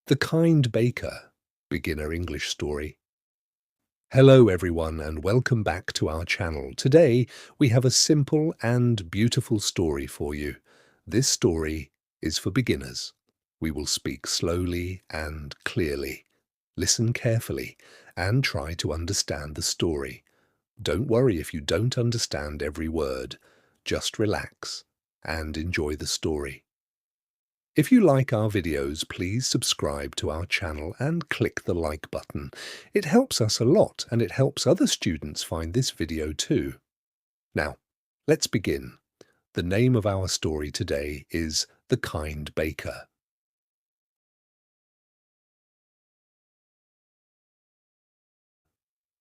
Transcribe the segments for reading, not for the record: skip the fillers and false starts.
The Kind Baker, Beginner English Story. Hello everyone and welcome back to our channel. Today we have a simple and beautiful story for you. This story is for beginners. We will speak slowly and clearly. Listen carefully and try to understand the story. Don't worry if you don't understand every word. Just relax and enjoy the story. If you like our videos, please subscribe to our channel and click the like button. It helps us a lot and it helps other students find this video too. Now, let's begin. The name of our story today is The Kind Baker.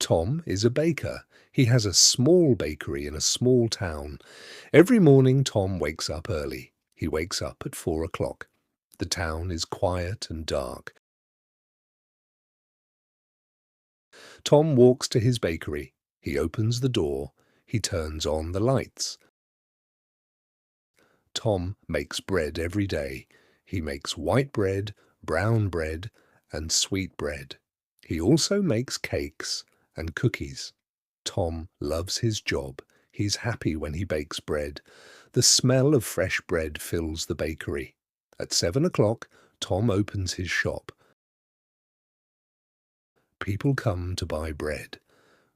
Tom is a baker. He has a small bakery in a small town. Every morning Tom wakes up early. He wakes up at 4 o'clock. The town is quiet and dark. Tom walks to his bakery. He opens the door. He turns on the lights. Tom makes bread every day. He makes white bread, brown bread, and sweet bread. He also makes cakes and cookies. Tom loves his job. He's happy when he bakes bread. The smell of fresh bread fills the bakery. At 7 o'clock, Tom opens his shop. People come to buy bread.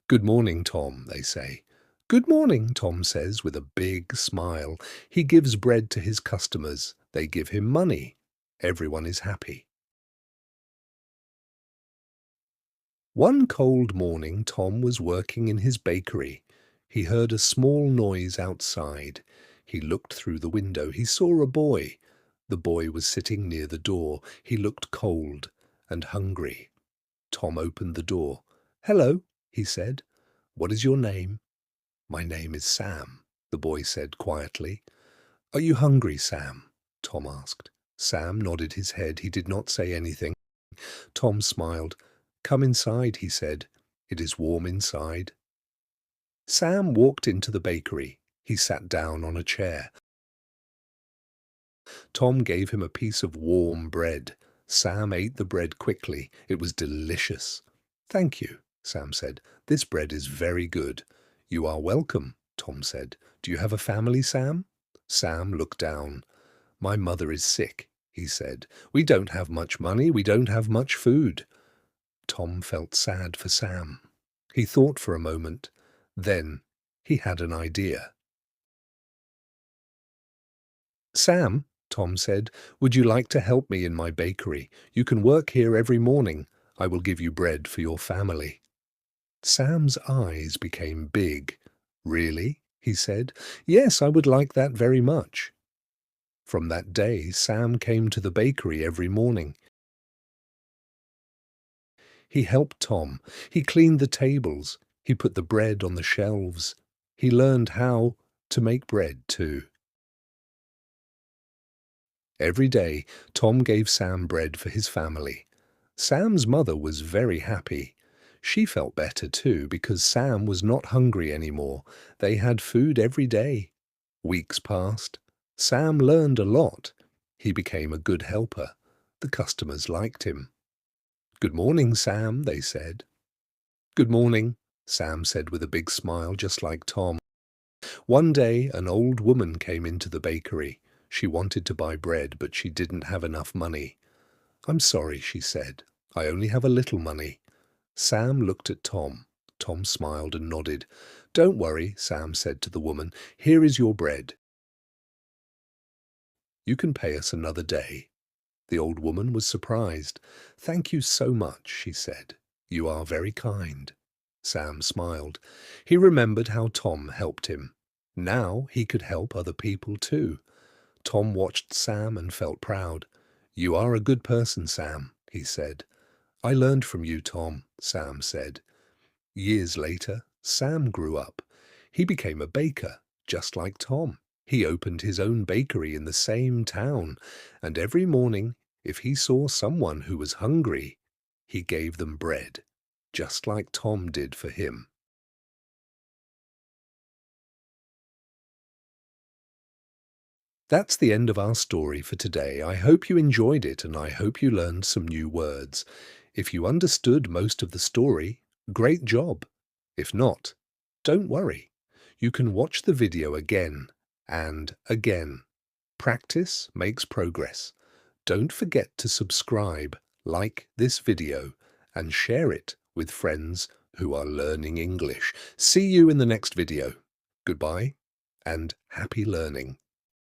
"Good morning, Tom," they say. "Good morning," Tom says with a big smile. He gives bread to his customers. They give him money. Everyone is happy. One cold morning, Tom was working in his bakery. He heard a small noise outside. He looked through the window. He saw a boy. The boy was sitting near the door. He looked cold and hungry. Tom opened the door. "Hello," he said. "What is your name?" "My name is Sam," the boy said quietly. "Are you hungry, Sam?" Tom asked. Sam nodded his head. He did not say anything. Tom smiled. "Come inside," he said. "It is warm inside." Sam walked into the bakery. He sat down on a chair. Tom gave him a piece of warm bread. Sam ate the bread quickly. It was delicious. "Thank you," Sam said. "This bread is very good." "You are welcome," Tom said. "Do you have a family, Sam?" Sam looked down. "My mother is sick," he said. "We don't have much money. We don't have much food." Tom felt sad for Sam. He thought for a moment. Then he had an idea. "Sam," Tom said, "would you like to help me in my bakery? You can work here every morning. I will give you bread for your family." Sam's eyes became big. "Really?" he said. "Yes, I would like that very much." From that day, Sam came to the bakery every morning. He helped Tom. He cleaned the tables. He put the bread on the shelves. He learned how to make bread too. Every day, Tom gave Sam bread for his family. Sam's mother was very happy. She felt better too because Sam was not hungry anymore. They had food every day. Weeks passed. Sam learned a lot. He became a good helper. The customers liked him. "Good morning, Sam," they said. "Good morning," Sam said with a big smile, just like Tom. One day, an old woman came into the bakery. She wanted to buy bread, but she didn't have enough money. "I'm sorry," she said. "I only have a little money." Sam looked at Tom. Tom smiled and nodded. "Don't worry," Sam said to the woman. "Here is your bread. You can pay us another day." The old woman was surprised. "Thank you so much," she said. "You are very kind." Sam smiled. He remembered how Tom helped him. Now he could help other people too. Tom watched Sam and felt proud. "You are a good person, Sam," he said. "I learned from you, Tom," Sam said. Years later, Sam grew up. He became a baker, just like Tom. He opened his own bakery in the same town, and every morning, if he saw someone who was hungry, he gave them bread, just like Tom did for him. That's the end of our story for today. I hope you enjoyed it and I hope you learned some new words. If you understood most of the story, great job. If not, don't worry. You can watch the video again and again. Practice makes progress. Don't forget to subscribe, like this video, and share it with friends who are learning English. See you in the next video. Goodbye and happy learning.